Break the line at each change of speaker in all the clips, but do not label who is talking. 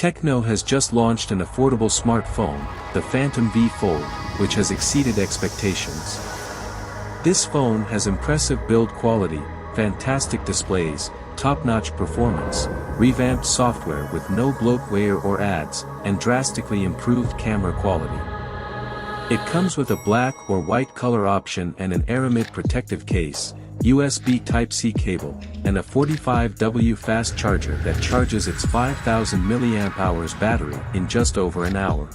Tecno has just launched an affordable smartphone, the Phantom V Fold, which has exceeded expectations. This phone has impressive build quality, fantastic displays, top-notch performance, revamped software with no bloatware or ads, and drastically improved camera quality. It comes with a black or white color option and an aramid protective case, USB Type-C cable, and a 45W fast charger that charges its 5000 mAh battery in just over an hour.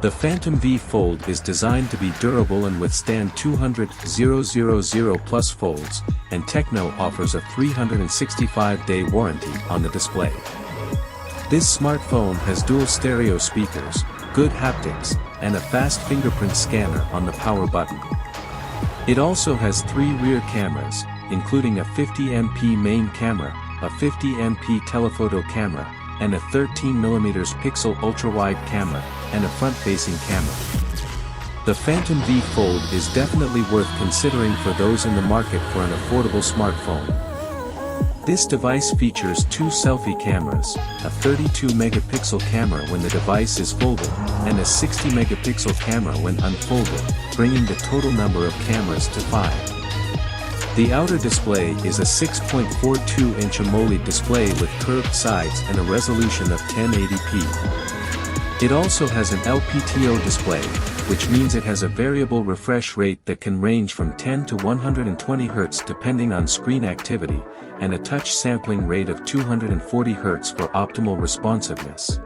The Phantom V Fold is designed to be durable and withstand 200,000 plus folds, and Tecno offers a 365-day warranty on the display. This smartphone has dual stereo speakers, good haptics, and a fast fingerprint scanner on the power button. It also has 3 rear cameras, including a 50MP main camera, a 50MP telephoto camera, and a 13mm pixel ultra-wide camera, and a front-facing camera. The Phantom V Fold is definitely worth considering for those in the market for an affordable smartphone. This device features 2 selfie cameras, a 32-megapixel camera when the device is folded, and a 60-megapixel camera when unfolded, bringing the total number of cameras to 5. The outer display is a 6.42-inch AMOLED display with curved sides and a resolution of 1080p. It also has an LPTO display, which means it has a variable refresh rate that can range from 10 to 120 Hz depending on screen activity, and a touch sampling rate of 240 Hz for optimal responsiveness.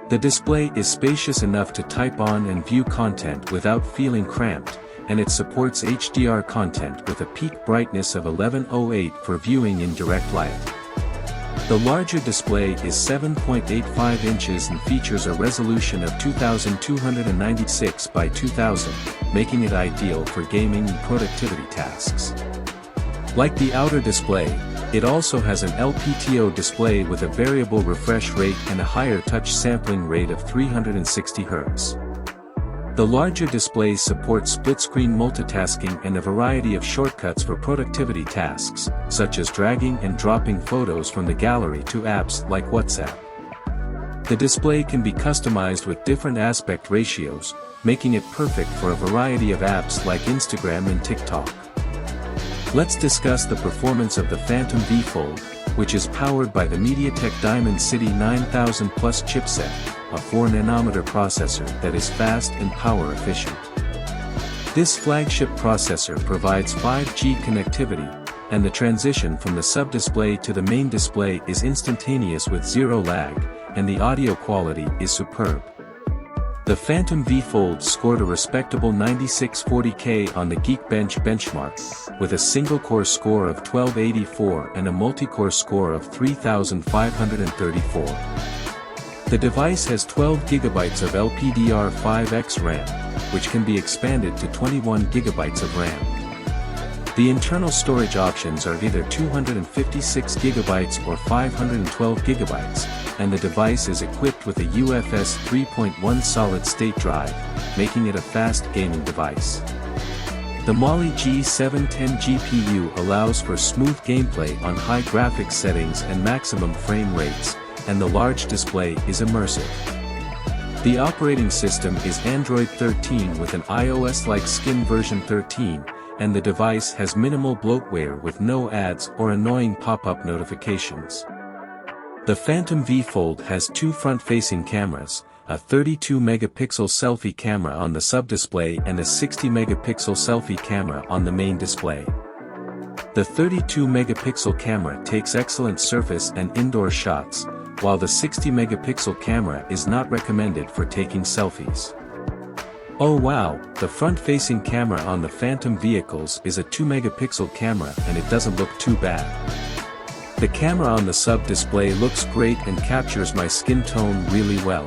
The display is spacious enough to type on and view content without feeling cramped, and it supports HDR content with a peak brightness of 1108 for viewing in direct light. The larger display is 7.85 inches and features a resolution of 2296 by 2000, making it ideal for gaming and productivity tasks. Like the outer display, it also has an LPTO display with a variable refresh rate and a higher touch sampling rate of 360 Hz. The larger display supports split-screen multitasking and a variety of shortcuts for productivity tasks, such as dragging and dropping photos from the gallery to apps like WhatsApp. The display can be customized with different aspect ratios, making it perfect for a variety of apps like Instagram and TikTok. Let's discuss the performance of the Phantom V Fold, which is powered by the MediaTek Dimensity 9000 Plus chipset, a 4nm processor that is fast and power efficient. This flagship processor provides 5G connectivity, and the transition from the sub-display to the main display is instantaneous with zero lag, and the audio quality is superb. The Phantom V Fold scored a respectable 9640K on the Geekbench benchmark, with a single-core score of 1284 and a multi-core score of 3534. The device has 12GB of LPDDR5X RAM, which can be expanded to 21GB of RAM. The internal storage options are either 256GB or 512GB, and the device is equipped with a UFS 3.1 solid-state drive, making it a fast gaming device. The Mali G710 GPU allows for smooth gameplay on high graphics settings and maximum frame rates, and the large display is immersive. The operating system is Android 13 with an iOS-like skin version 13, and the device has minimal bloatware with no ads or annoying pop-up notifications. The Phantom V Fold has 2 front-facing cameras, a 32-megapixel selfie camera on the sub-display and a 60-megapixel selfie camera on the main display. The 32-megapixel camera takes excellent surface and indoor shots, while the 60-megapixel camera is not recommended for taking selfies. Oh wow, the front-facing camera on the Phantom vehicles is a 2-megapixel camera and it doesn't look too bad. The camera on the sub-display looks great and captures my skin tone really well.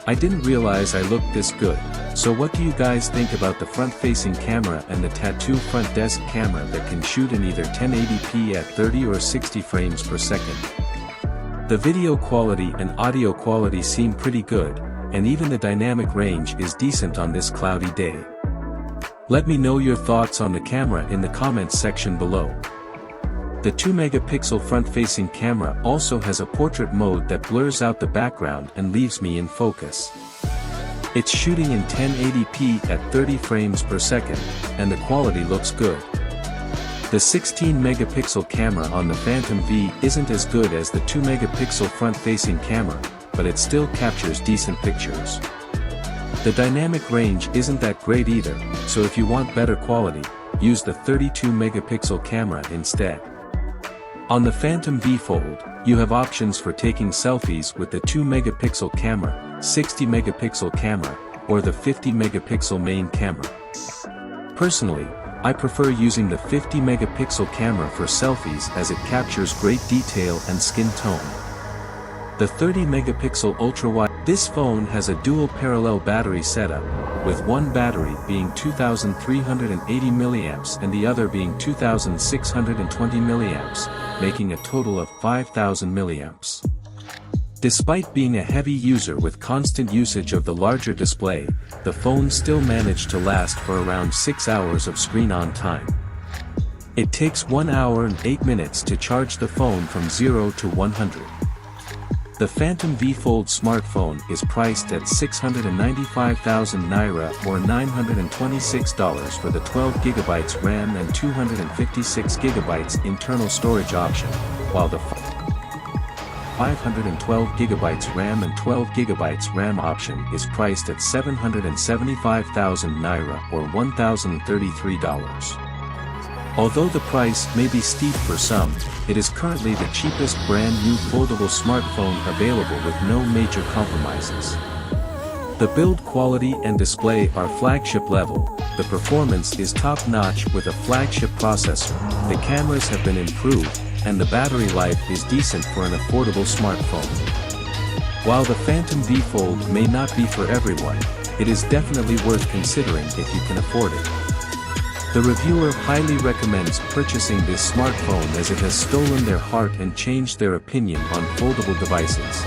I didn't realize I looked this good, so what do you guys think about the front-facing camera and the tattoo front desk camera that can shoot in either 1080p at 30 or 60 frames per second? The video quality and audio quality seem pretty good, and even the dynamic range is decent on this cloudy day. Let me know your thoughts on the camera in the comments section below. The 2-megapixel front-facing camera also has a portrait mode that blurs out the background and leaves me in focus. It's shooting in 1080p at 30 frames per second, and the quality looks good. The 16-megapixel camera on the Phantom V isn't as good as the 2-megapixel front-facing camera, but it still captures decent pictures. The dynamic range isn't that great either, so if you want better quality, use the 32-megapixel camera instead. On the Phantom V Fold, you have options for taking selfies with the 2-megapixel camera, 60-megapixel camera, or the 50-megapixel main camera. Personally, I prefer using the 50-megapixel camera for selfies as it captures great detail and skin tone. The 30-megapixel ultra-wide. This phone has a dual parallel battery setup, with one battery being 2,380 mAh and the other being 2,620 mAh, making a total of 5,000 mAh. Despite being a heavy user with constant usage of the larger display, the phone still managed to last for around 6 hours of screen-on time. It takes 1 hour and 8 minutes to charge the phone from 0 to 100. The Phantom V Fold smartphone is priced at 695,000 Naira or $926 for the 12GB RAM and 256GB internal storage option, while the 512GB RAM and 12GB RAM option is priced at 775,000 Naira or $1,033. Although the price may be steep for some, it is currently the cheapest brand new foldable smartphone available with no major compromises. The build quality and display are flagship level, the performance is top-notch with a flagship processor, the cameras have been improved, and the battery life is decent for an affordable smartphone. While the Phantom V Fold may not be for everyone, it is definitely worth considering if you can afford it. The reviewer highly recommends purchasing this smartphone as it has stolen their heart and changed their opinion on foldable devices.